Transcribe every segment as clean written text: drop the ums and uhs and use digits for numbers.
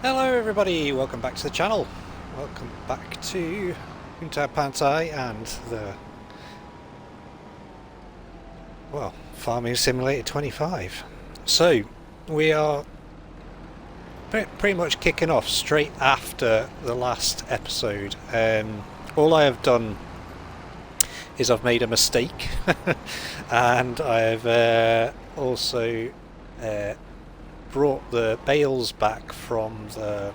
Hello everybody, welcome back to the channel. Welcome back to Hutan Pantai and the, Farming Simulator 25. So, we are pretty much kicking off straight after the last episode. All I have done is I've made a mistake and I've also brought the bales back from the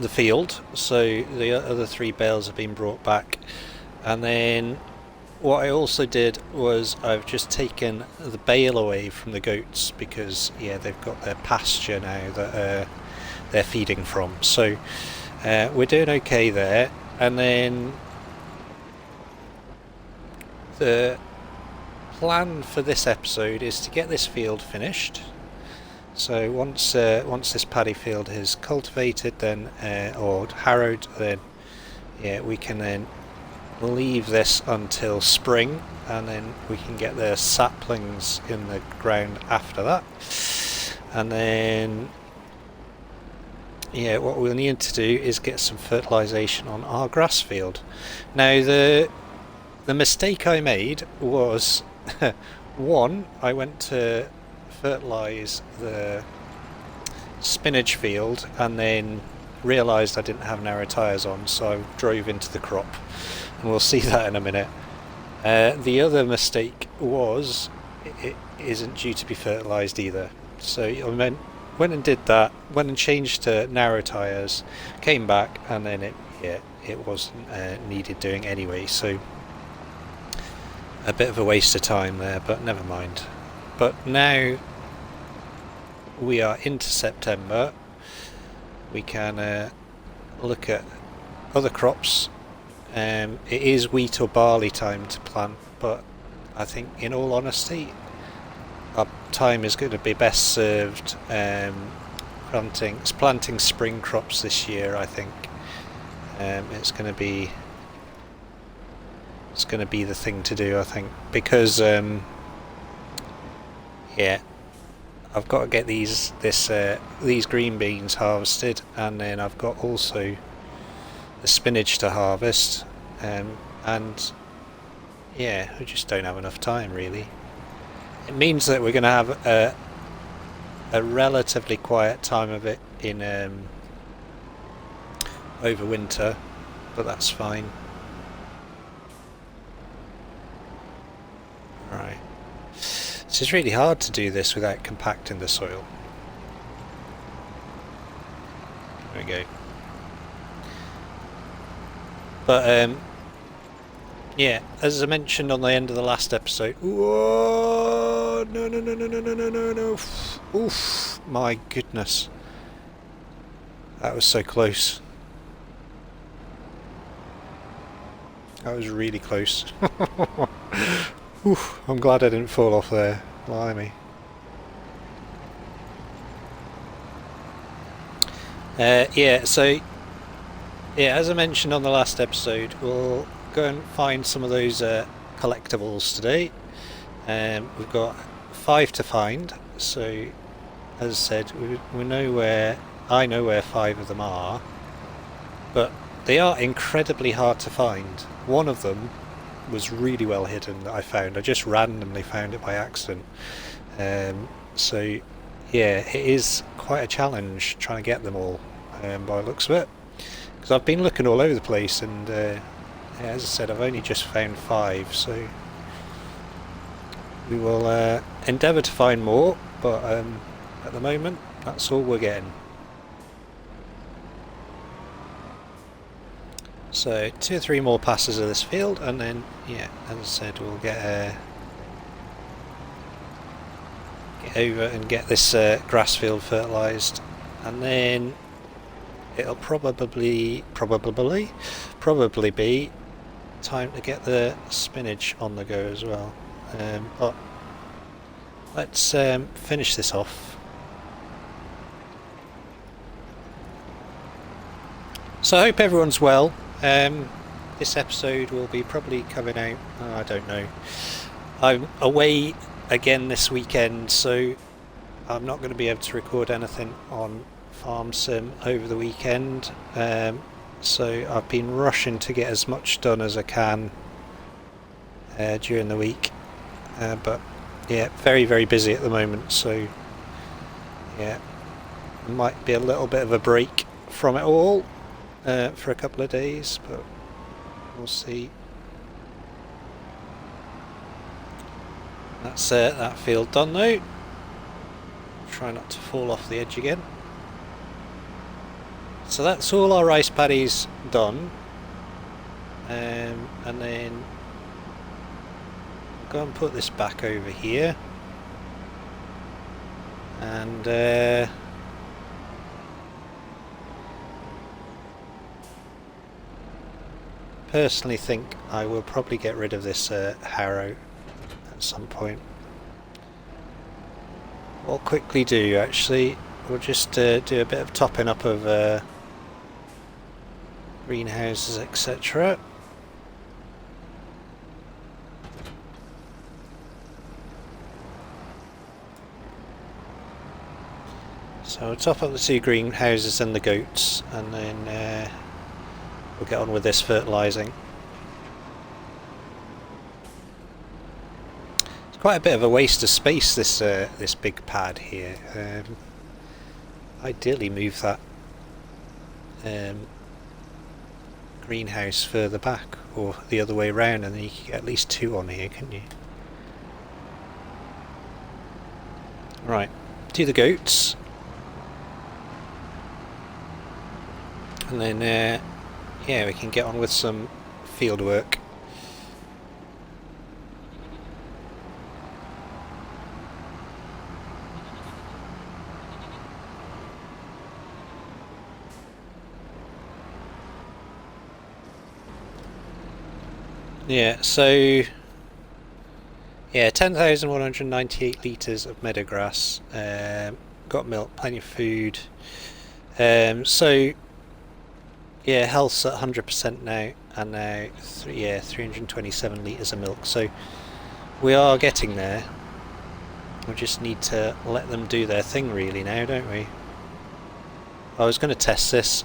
field, so the other three bales have been brought back. And then what I also did was I've just taken the bale away from the goats because they've got their pasture now that they're feeding from, so we're doing okay there. And then the plan for this episode is to get this field finished. So once this paddy field is cultivated, then or harrowed, then we can then leave this until spring, and then we can get the saplings in the ground after that. And then what we'll need to do is get some fertilization on our grass field. Now the mistake I made was one, I went to fertilize the spinach field and then realized I didn't have narrow tires on, so I drove into the crop, and we'll see that in a minute. The other mistake was it isn't due to be fertilized either, so I went and did that, went and changed to narrow tires, came back, and then it wasn't needed doing anyway, so a bit of a waste of time there, but never mind. But now we are into September, we can look at other crops. It is wheat or barley time to plant, but I think, in all honesty, our time is going to be best served planting spring crops this year. I think it's going to be the thing to do, I think, because I've got to get these green beans harvested, and then I've got also the spinach to harvest, and we just don't have enough time, really. It means that we're going to have a relatively quiet time of it in over winter, but that's fine. Right. It's just really hard to do this without compacting the soil. There we go. But as I mentioned on the end of the last episode. Whoa! No! Oof! My goodness, that was so close. That was really close. Oof, I'm glad I didn't fall off there. Blimey. As I mentioned on the last episode, we'll go and find some of those collectibles today. We've got 5 to find, so as I said, we know where, I know where 5 of them are, but they are incredibly hard to find. One of them was really well hidden that I found. I just randomly found it by accident. It is quite a challenge trying to get them all, by the looks of it, because I've been looking all over the place, and as I said, I've only just found 5, so we will endeavour to find more, but at the moment that's all we're getting. So 2 or 3 more passes of this field, and then as I said, we'll get over and get this grass field fertilised, and then it'll probably be time to get the spinach on the go as well. But let's finish this off. So I hope everyone's well. This episode will be probably coming out, I don't know. I'm away again this weekend, so I'm not going to be able to record anything on Farm Sim over the weekend, so I've been rushing to get as much done as I can during the week, but yeah, very very busy at the moment, so yeah, it might be a little bit of a break from it all for a couple of days, but we'll see. That's that field done now. Try not to fall off the edge again. So that's all our rice paddies done, and then I'll go and put this back over here, and personally think I will probably get rid of this harrow at some point. What I'll quickly do actually, we'll just do a bit of topping up of greenhouses, etc. So I'll top up the 2 greenhouses and the goats, and then we'll get on with this fertilising. It's quite a bit of a waste of space, this this big pad here. Ideally move that greenhouse further back, or the other way around, and then you can get at least 2 on here, couldn't you? Right, do the goats. And then yeah, we can get on with some field work. Yeah, so yeah, 10,198 litres of meadow grass, got milk, plenty of food, so yeah, health's at 100% now, and now 327 litres of milk, so we are getting there. We just need to let them do their thing really now, don't we? I was going to test this.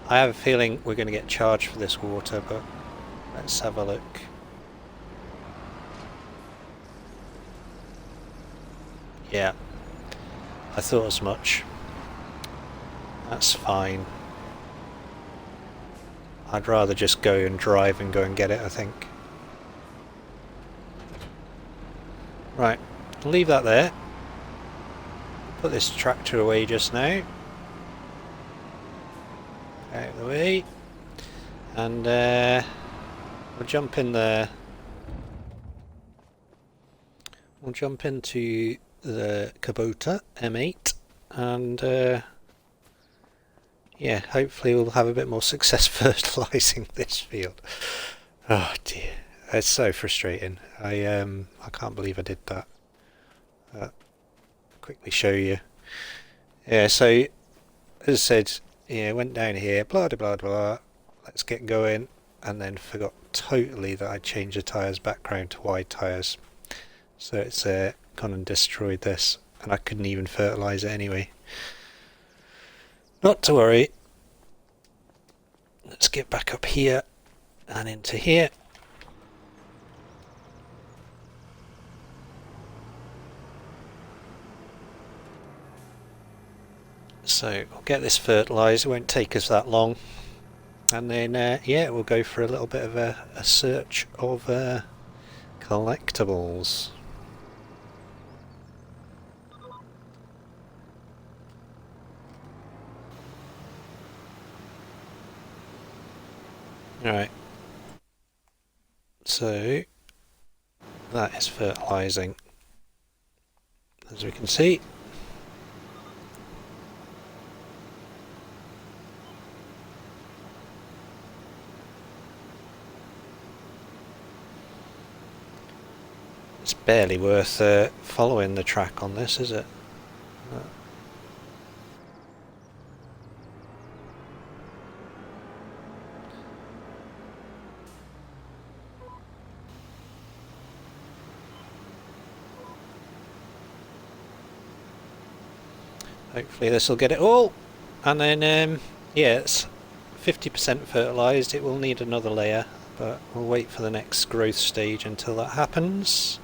I have a feeling we're going to get charged for this water, but let's have a look. Yeah, I thought as much. That's fine. I'd rather just go and drive and go and get it, I think. Right, I'll leave that there. Put this tractor away just now. Out of the way. And we'll jump in there. We'll jump into the Kubota M8, and yeah, hopefully we'll have a bit more success fertilising this field. Oh dear, it's so frustrating. I can't believe I did that. Quickly show you. Yeah, so as I said, yeah, went down here, blah blah blah. Let's get going, and then forgot totally that I changed the tyres background to wide tyres. So it's gone and destroyed this, and I couldn't even fertilise it anyway. Not to worry. Let's get back up here and into here. So we'll get this fertilised, it won't take us that long. And then yeah, we'll go for a little bit of a search of collectibles. Alright, so that is fertilising, as we can see. It's barely worth following the track on this, is it? Hopefully this will get it all. And then, yeah, it's 50% fertilised. It will need another layer, but we'll wait for the next growth stage until that happens.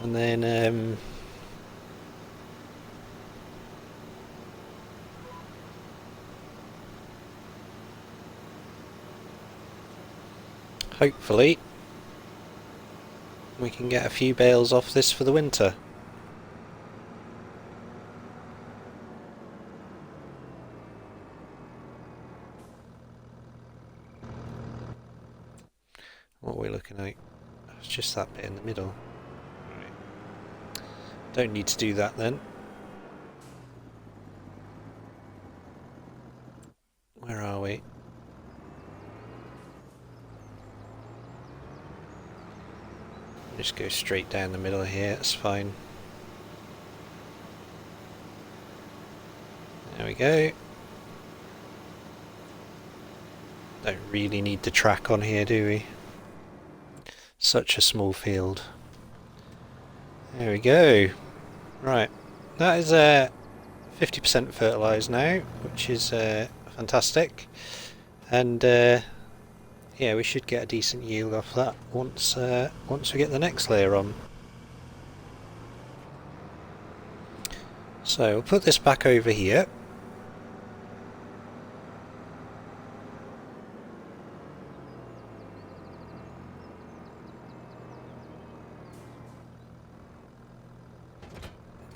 And then hopefully we can get a few bales off this for the winter. What are we looking at? It's just that bit in the middle. Right. Don't need to do that then. Where are we? Just go straight down the middle here, it's fine. There we go. Don't really need the track on here, do we? Such a small field. There we go. Right, that is 50% fertilised now, which is fantastic. And yeah, we should get a decent yield off that once we get the next layer on. So we'll put this back over here.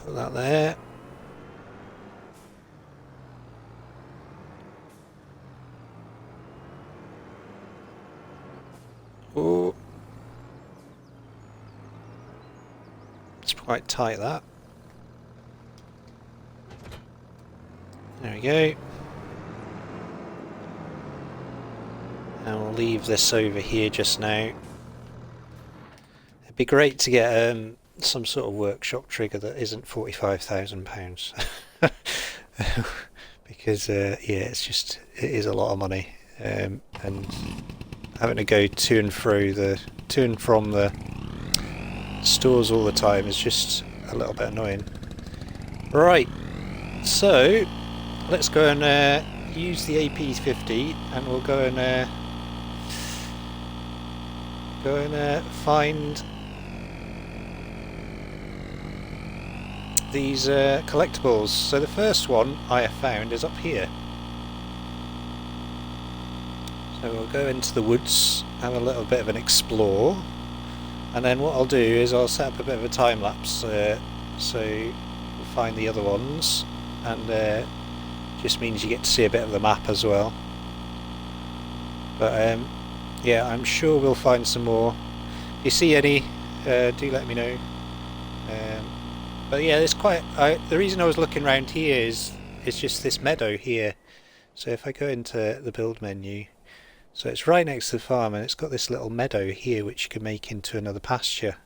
Put that there. Oh, it's quite tight, that. There we go. And we'll leave this over here just now. It'd be great to get some sort of workshop trigger that isn't £45,000. Because yeah, it is a lot of money, and having to go to and from the stores all the time is just a little bit annoying. Right, so let's go and use the AP50, and we'll go and find these collectibles. So the first one I have found is up here. So we'll go into the woods, have a little bit of an explore, and then what I'll do is I'll set up a bit of a time lapse so we'll find the other ones, and just means you get to see a bit of the map as well. But yeah, I'm sure we'll find some more. If you see any, do let me know. But yeah, it's quite. The reason I was looking around here is just this meadow here. So if I go into the build menu, so it's right next to the farm, and it's got this little meadow here which you can make into another pasture.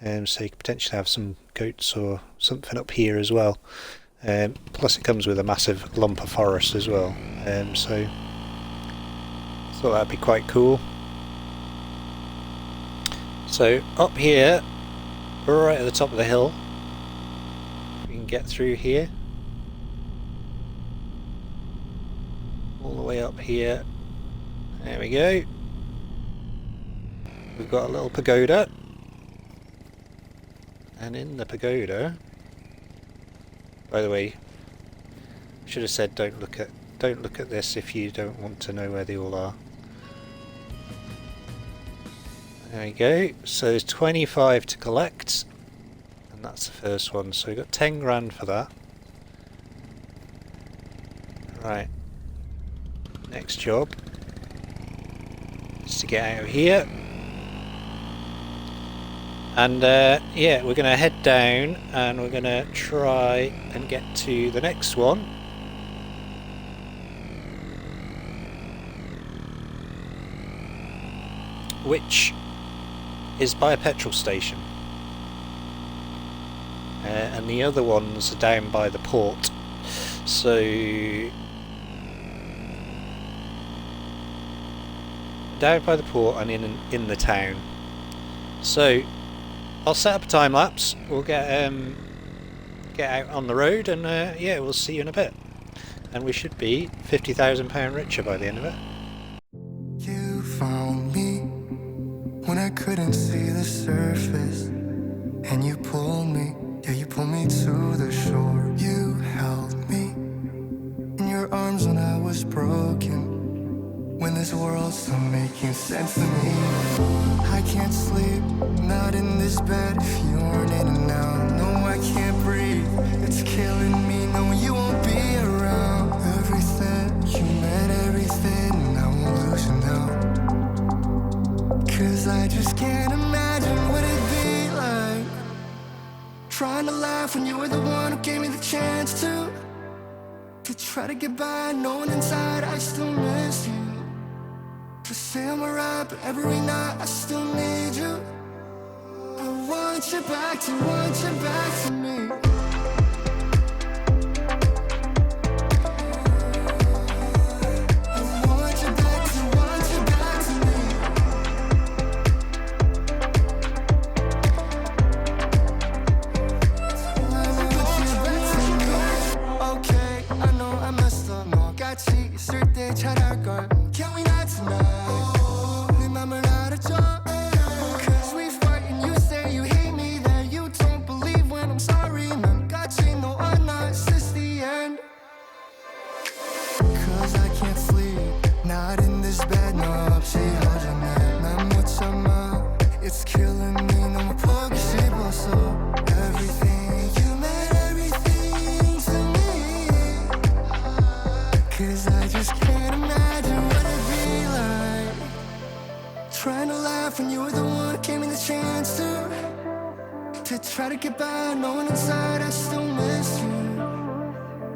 So you could potentially have some goats or something up here as well. Plus it comes with a massive lump of forest as well. So I thought that'd be quite cool. So up here, right at the top of the hill, we can get through here, all the way up here. There we go. We've got a little pagoda, and in the pagoda, by the way, I should have said don't look at this if you don't want to know where they all are. There we go. So there's 25 to collect, and that's the first one. So we got 10 grand for that. Right. Next job is to get out of here, and yeah, we're going to head down and we're going to try and get to the next one, which is by a petrol station, and the other ones are down by the port. So down by the port and in the town. So I'll set up a time lapse. We'll get get out on the road, and yeah, we'll see you in a bit. And we should be £50,000 richer by the end of it. You found me when I couldn't see the surface, and you pulled me, yeah, you pulled me to the shore. You held me in your arms when I was broken, when this world stopped making sense to me. I can't sleep, not in this bed if you aren't in and out. No, I can't breathe, it's killing me. No, you won't be around. Everything, you meant everything, and I won't lose you now. 'Cause I just can't imagine what it'd be like trying to laugh when you were the one who gave me the chance to try to get by, knowing inside I still miss you. To say I'm alright, but every night I still need you. I want you back to me. I want you back to me. Okay, I know I messed up. 너 같이 있을 때 잘할 걸. Can we not tonight? 내 맘을 알아줘. 'Cause we fight and you say you hate me, that you don't believe when I'm sorry. 난 같이 너와 나, is this the end? 'Cause I can't sleep, not in this bed. 너 없이 허전해, 난 못 참아. It's killing me, 너무 보기 싶어서. Everything, you meant everything to me. 'Cause I just can't imagine what it'd be like trying to laugh when you were the one who gave me the chance to try to get by, knowing inside I still miss you.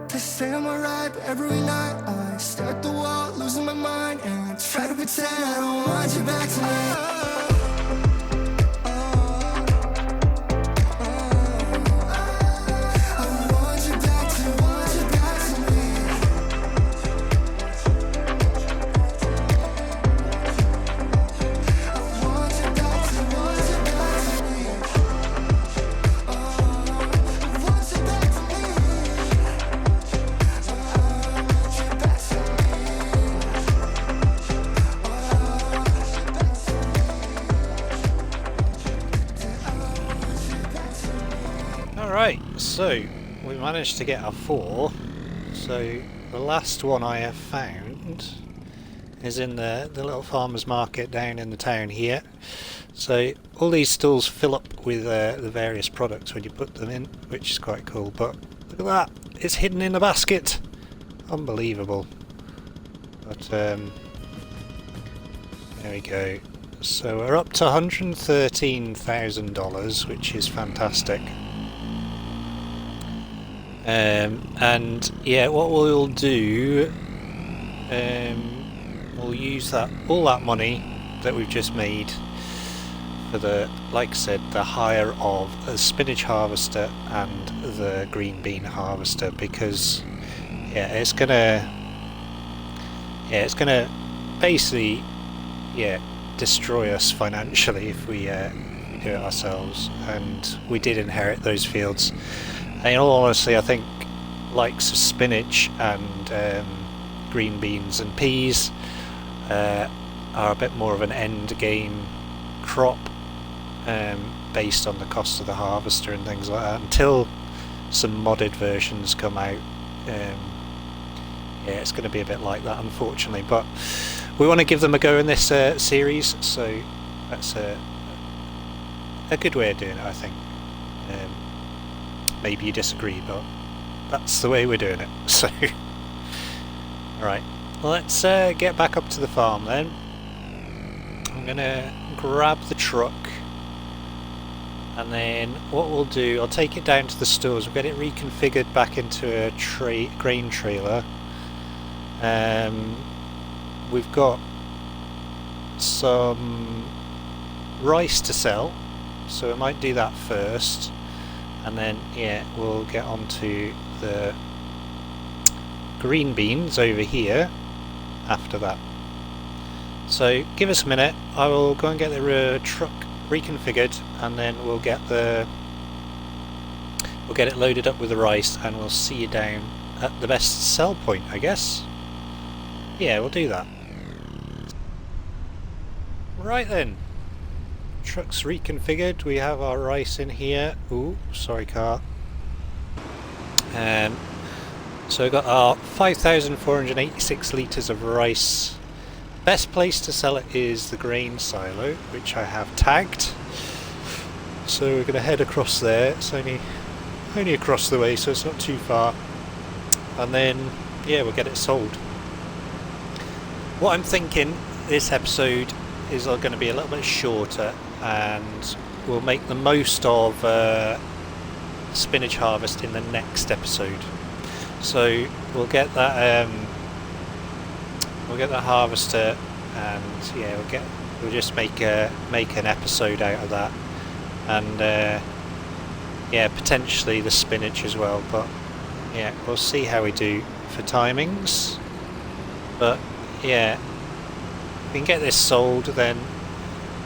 To say I'm alright, but every night I stare at the wall, losing my mind, and try to pretend I don't want you back to me. I want you back to me. Alright, so we managed to get our 4. So the last one I have found is in the little farmer's market down in the town here. So all these stalls fill up with the various products when you put them in, which is quite cool. But look at that, it's hidden in the basket. Unbelievable. But there we go. So we're up to $113,000, which is fantastic. And yeah, what we'll do, we'll use all that money that we've just made for like I said, the hire of a spinach harvester and the green bean harvester, because it's gonna basically destroy us financially if we do it ourselves. And we did inherit those fields. In all honesty, I think likes of spinach and green beans and peas are a bit more of an end game crop, based on the cost of the harvester and things like that. Until some modded versions come out, it's going to be a bit like that, unfortunately. But we want to give them a go in this series, so that's a good way of doing it, I think. Maybe you disagree, but that's the way we're doing it. So, alright, let's get back up to the farm then. I'm gonna grab the truck, and then what we'll do, I'll take it down to the stores. We'll get it reconfigured back into a grain trailer. We've got some rice to sell, so I might do that first. And then we'll get on to the green beans over here after that. So give us a minute, I will go and get the truck reconfigured, and then we'll we'll get it loaded up with the rice, and we'll see you down at the best sell point, I guess. Yeah, we'll do that. Right then. Truck's reconfigured. We have our rice in here. Ooh, sorry car. So we've got our 5,486 litres of rice. Best place to sell it is the grain silo, which I have tagged. So we're going to head across there. It's only across the way, so it's not too far. And then, yeah, we'll get it sold. What I'm thinking, this episode is going to be a little bit shorter, and we'll make the most of spinach harvest in the next episode. So we'll get that harvester, and yeah, we'll just make an episode out of that, and yeah, potentially the spinach as well. But yeah, we'll see how we do for timings. But yeah, if we can get this sold, then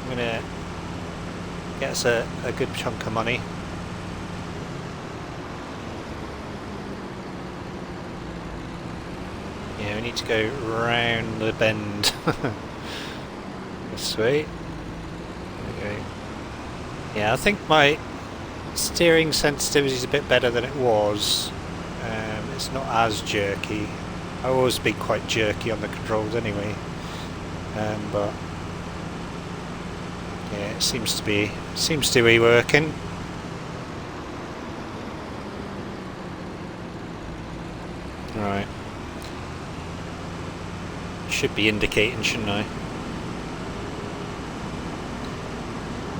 I'm gonna get us a good chunk of money. Yeah, we need to go round the bend this way. There we go. Yeah, I think my steering sensitivity is a bit better than it was. It's not as jerky. I always be quite jerky on the controls anyway. But yeah, it seems to be working. Right. Should be indicating, shouldn't I?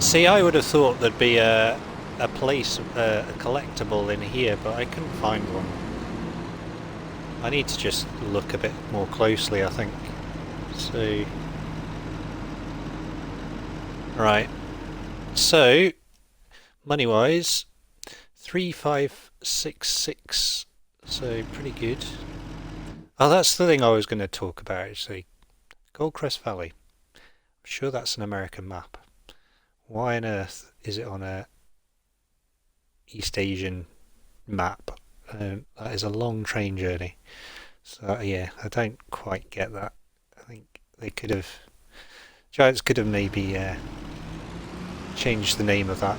See, I would have thought there'd be a place, a collectible in here, but I couldn't find one. I need to just look a bit more closely, I think. So, right. So, money-wise, 3,566. So pretty good. Oh, that's the thing I was going to talk about, actually. Goldcrest Valley. I'm sure that's an American map. Why on earth is it on a East Asian map? That is a long train journey. So yeah, I don't quite get that. I think Giants could have maybe changed the name of that.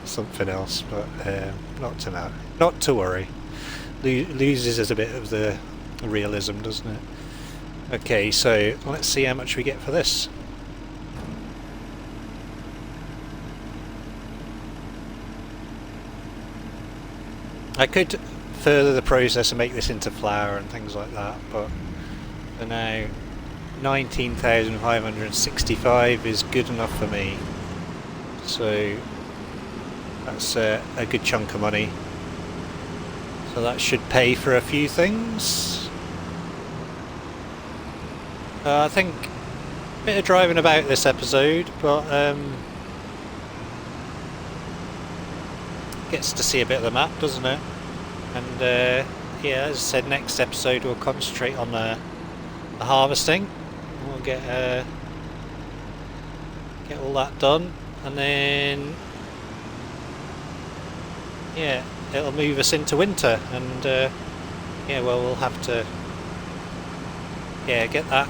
Something else, but not to know. Not to worry. Loses us a bit of the realism, doesn't it? Okay, so let's see how much we get for this. I could further the process and make this into flour and things like that, but for now 19,565 is good enough for me. So that's a good chunk of money. So that should pay for a few things. I think a bit of driving about this episode, but gets to see a bit of the map, doesn't it? And yeah, as I said, next episode we'll concentrate on the harvesting. We'll get all that done, and then yeah, it'll move us into winter, and yeah, well, we'll have to get that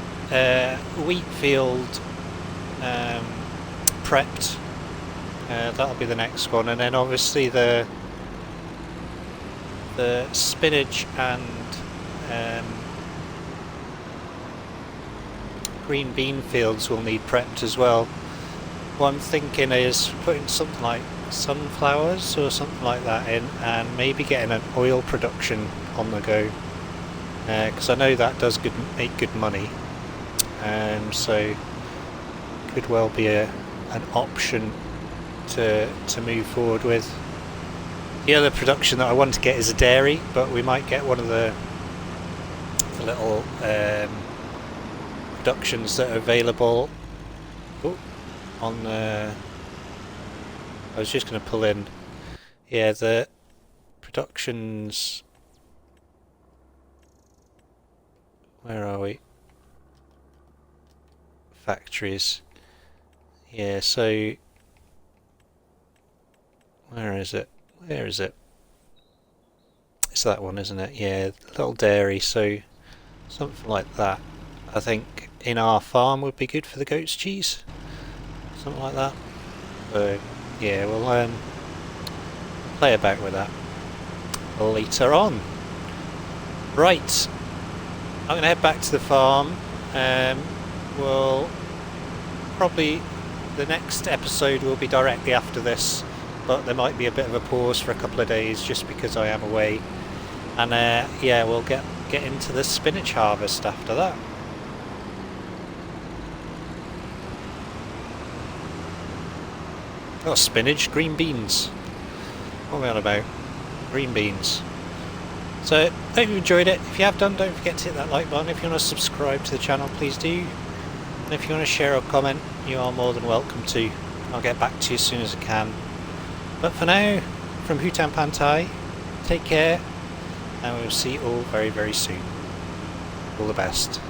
wheat field prepped. That'll be the next one, and then obviously the spinach and green bean fields will need prepped as well. What I'm thinking is putting something like sunflowers or something like that in, and maybe getting an oil production on the go, because I know that does make good money, so could well be an option to move forward with. The other production that I want to get is a dairy, but we might get one of the little productions that are available on the... I was just going to pull in, yeah, the productions... Where are we? Factories. Yeah, so... Where is it? Where is it? It's that one, isn't it? Yeah, little dairy, so something like that. I think in our farm would be good for the goat's cheese. Something like that. So yeah, we'll play about with that later on. Right, I'm going to head back to the farm. We'll probably, the next episode will be directly after this, but there might be a bit of a pause for a couple of days just because I am away. And yeah, we'll get into the spinach harvest after that. Oh, spinach, green beans. What am I on about? Green beans. So, hope you enjoyed it. If you have done, don't forget to hit that like button. If you want to subscribe to the channel, please do. And if you want to share or comment, you are more than welcome to. I'll get back to you as soon as I can. But for now, from Hutan Pantai, take care, and we'll see you all very, very soon. All the best.